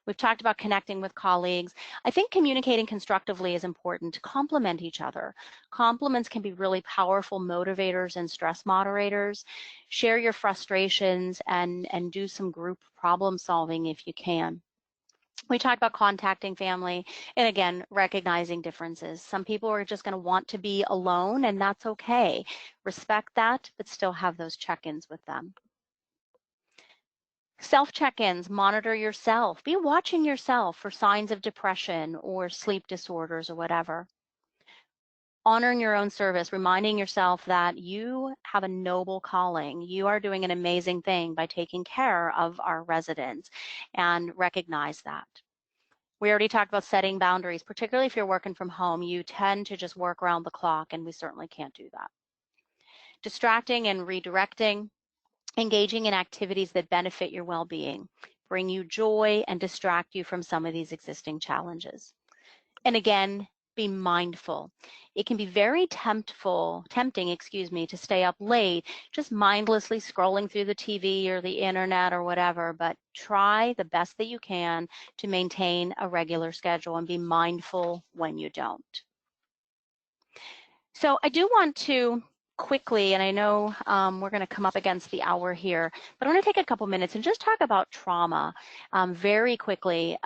We've talked about connecting with colleagues. I think communicating constructively is important to complement each other. Compliments can be really powerful motivators and stress moderators. Share your frustrations and do some group problem solving if you can. We talked about contacting family and again, recognizing differences. Some people are just going to want to be alone and that's okay. Respect that, but still have those check-ins with them. Self-check-ins, monitor yourself. Be watching yourself for signs of depression or sleep disorders or whatever. honoring your own service, reminding yourself that you have a noble calling. You are doing an amazing thing by taking care of our residents, and recognize that. We already talked about setting boundaries, particularly if you're working from home. You tend to just work around the clock, and we certainly can't do that. Distracting and redirecting, engaging in activities that benefit your well-being, bring you joy, and distract you from some of these existing challenges. And again, be mindful. It can be very tempting, to stay up late, just mindlessly scrolling through the TV or the internet or whatever, but try the best that you can to maintain a regular schedule and be mindful when you don't. So I do want to quickly, and I know we're going to come up against the hour here, but I want to take a couple minutes and just talk about trauma very quickly.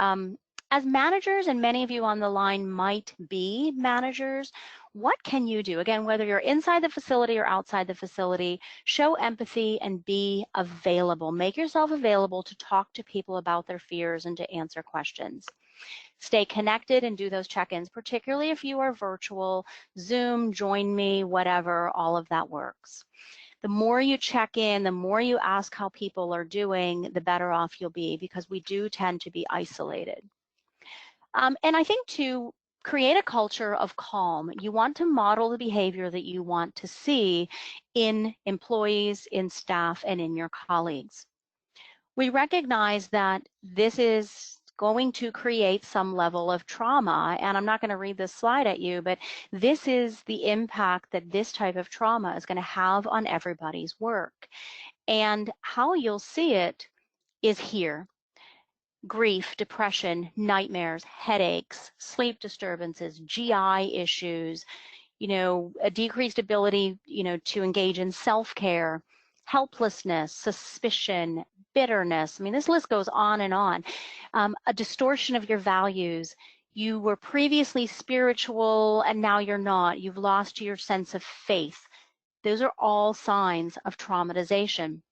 As managers, and many of you on the line might be managers, what can you do? Again, whether you're inside the facility or outside the facility, show empathy and be available. Make yourself available to talk to people about their fears and to answer questions. Stay connected and do those check-ins, particularly if you are virtual, Zoom, Join Me, whatever, all of that works. The more you check in, the more you ask how people are doing, the better off you'll be, because we do tend to be isolated. And I think to create a culture of calm, you want to model the behavior that you want to see in employees, in staff, and in your colleagues. We recognize that this is going to create some level of trauma, and I'm not going to read this slide at you, but this is the impact that this type of trauma is going to have on everybody's work. And how you'll see it is here. Grief, depression, nightmares, headaches, sleep disturbances, GI issues, a decreased ability, to engage in self-care, helplessness, suspicion, bitterness. I mean, this list goes on and on. A distortion of your values. You were previously spiritual and now you're not. You've lost your sense of faith. Those are all signs of traumatization.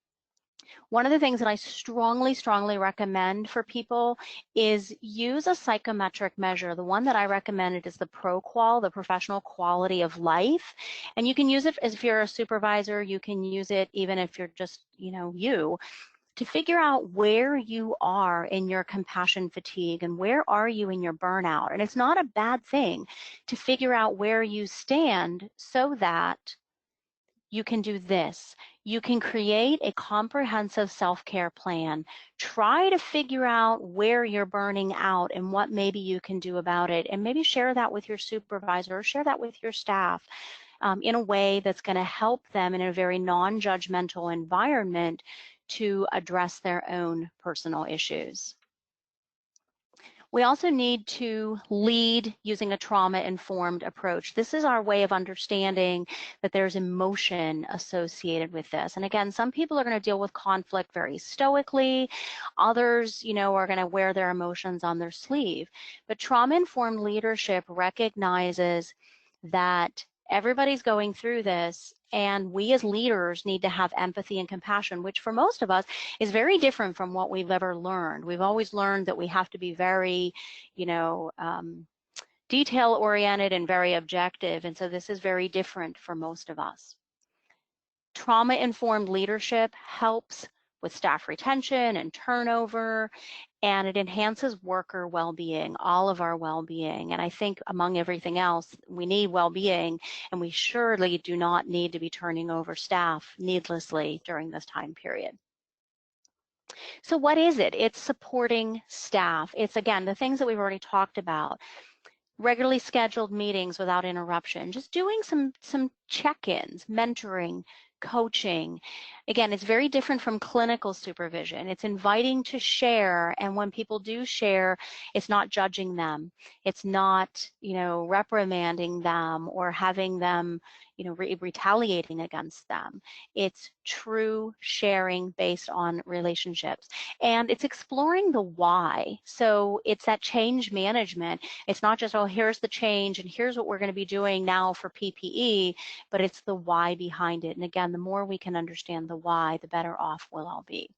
One of the things that I strongly, strongly recommend for people is use a psychometric measure. The one that I recommended is the ProQual, the Professional Quality of Life. And you can use it as if you're a supervisor. You can use it even if you're just, you, to figure out where you are in your compassion fatigue and where are you in your burnout. And it's not a bad thing to figure out where you stand so that you can do this. You can create a comprehensive self-care plan. Try to figure out where you're burning out and what maybe you can do about it, and maybe share that with your supervisor or share that with your staff in a way that's going to help them in a very non-judgmental environment to address their own personal issues. We also need to lead using a trauma-informed approach. This is our way of understanding that there's emotion associated with this. And again, some people are going to deal with conflict very stoically. Others, are going to wear their emotions on their sleeve. But trauma-informed leadership recognizes that everybody's going through this, and we as leaders need to have empathy and compassion, which for most of us is very different from what we've ever learned. We've always learned that we have to be very, detail-oriented and very objective, and so this is very different for most of us. Trauma-informed leadership helps with staff retention and turnover, and it enhances worker well-being, all of our well-being. And I think among everything else, we need well-being, and we surely do not need to be turning over staff needlessly during this time period. So what is it? It's supporting staff. It's, again, the things that we've already talked about. Regularly scheduled meetings without interruption, just doing some check-ins, mentoring, coaching. Again, it's very different from clinical supervision. It's inviting to share, and when people do share, it's not judging them. It's not, reprimanding them or having them, retaliating against them. It's true sharing based on relationships. And it's exploring the why. So it's that change management. It's not just, oh, here's the change and here's what we're going to be doing now for PPE, but it's the why behind it. And again, the more we can understand the why, the better off we'll all be.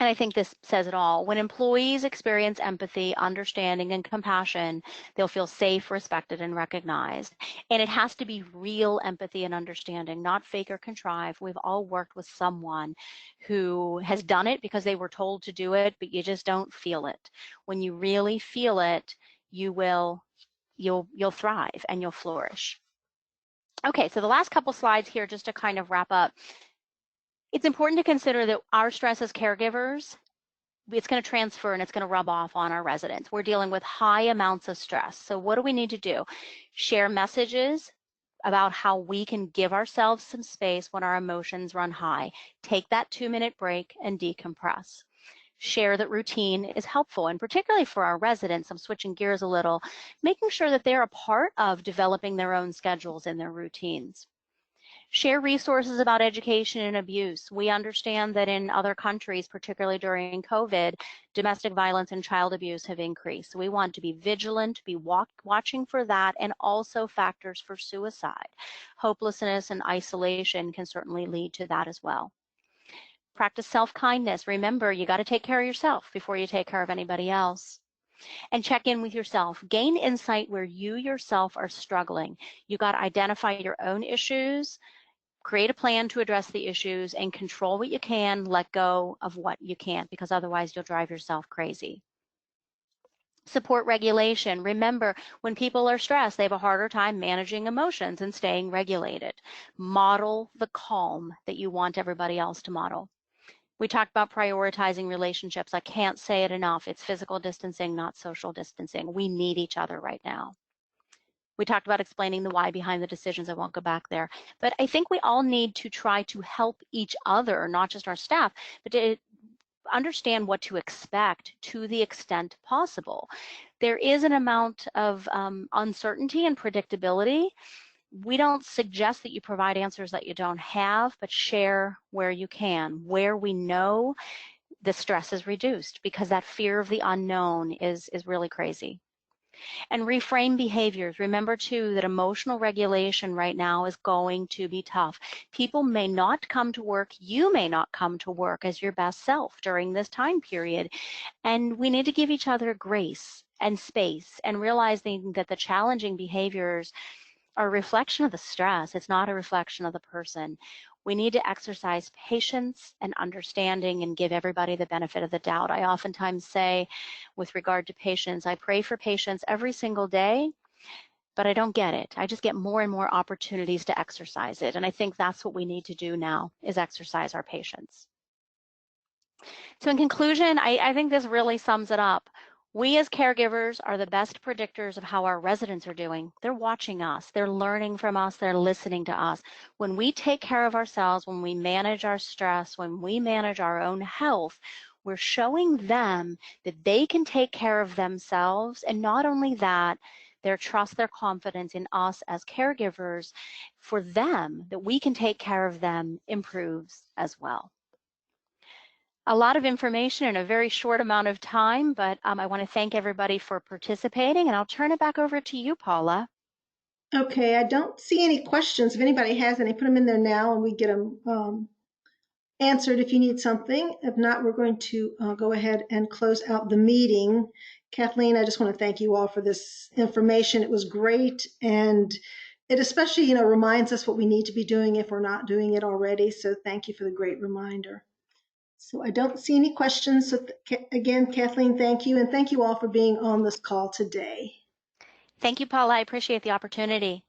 And I think this says it all. When employees experience empathy, understanding, and compassion, they'll feel safe, respected, and recognized. And it has to be real empathy and understanding, not fake or contrived. We've all worked with someone who has done it because they were told to do it, but you just don't feel it. When you really feel it, you'll thrive and you'll flourish. Okay, so the last couple slides here, just to kind of wrap up. It's important to consider that our stress as caregivers, it's going to transfer and it's going to rub off on our residents. We're dealing with high amounts of stress. So what do we need to do? Share messages about how we can give ourselves some space when our emotions run high. Take that 2-minute break and decompress. Share that routine is helpful, and particularly for our residents, I'm switching gears a little, making sure that they're a part of developing their own schedules and their routines. Share resources about education and abuse. We understand that in other countries, particularly during COVID, domestic violence and child abuse have increased. So we want to be vigilant, be watching for that, and also factors for suicide. Hopelessness and isolation can certainly lead to that as well. Practice self-kindness. Remember, you got to take care of yourself before you take care of anybody else. And check in with yourself. Gain insight where you yourself are struggling. You got to identify your own issues, create a plan to address the issues, and control what you can, let go of what you can't, because otherwise you'll drive yourself crazy. Support regulation. Remember, when people are stressed, they have a harder time managing emotions and staying regulated. Model the calm that you want everybody else to model. We talked about prioritizing relationships. I can't say it enough. It's physical distancing, not social distancing. We need each other right now. We talked about explaining the why behind the decisions. I won't go back there. But I think we all need to try to help each other, not just our staff, but to understand what to expect to the extent possible. There is an amount of uncertainty and predictability. We don't suggest that you provide answers that you don't have, but share where you can, where we know the stress is reduced, because that fear of the unknown is really crazy. And reframe behaviors. Remember too that emotional regulation right now is going to be tough. People may not come to work. You may not come to work as your best self during this time period. And we need to give each other grace and space, and realizing that the challenging behaviors are a reflection of the stress. It's not a reflection of the person. We need to exercise patience and understanding and give everybody the benefit of the doubt. I oftentimes say, with regard to patience, I pray for patience every single day, but I don't get it. I just get more and more opportunities to exercise it. And I think that's what we need to do now, is exercise our patience. So in conclusion, I think this really sums it up. We as caregivers are the best predictors of how our residents are doing. They're watching us, they're learning from us, they're listening to us. When we take care of ourselves, when we manage our stress, when we manage our own health, we're showing them that they can take care of themselves. And not only that, their trust, their confidence in us as caregivers for them, that we can take care of them, improves as well. A lot of information in a very short amount of time, but I want to thank everybody for participating, and I'll turn it back over to you, Paula. Okay, I don't see any questions. If anybody has any, put them in there now and we get them answered if you need something. If not, we're going to go ahead and close out the meeting. Kathleen, I just want to thank you all for this information. It was great, and it especially, reminds us what we need to be doing if we're not doing it already. So thank you for the great reminder. So I don't see any questions. So again, Kathleen, thank you. And thank you all for being on this call today. Thank you, Paula. I appreciate the opportunity.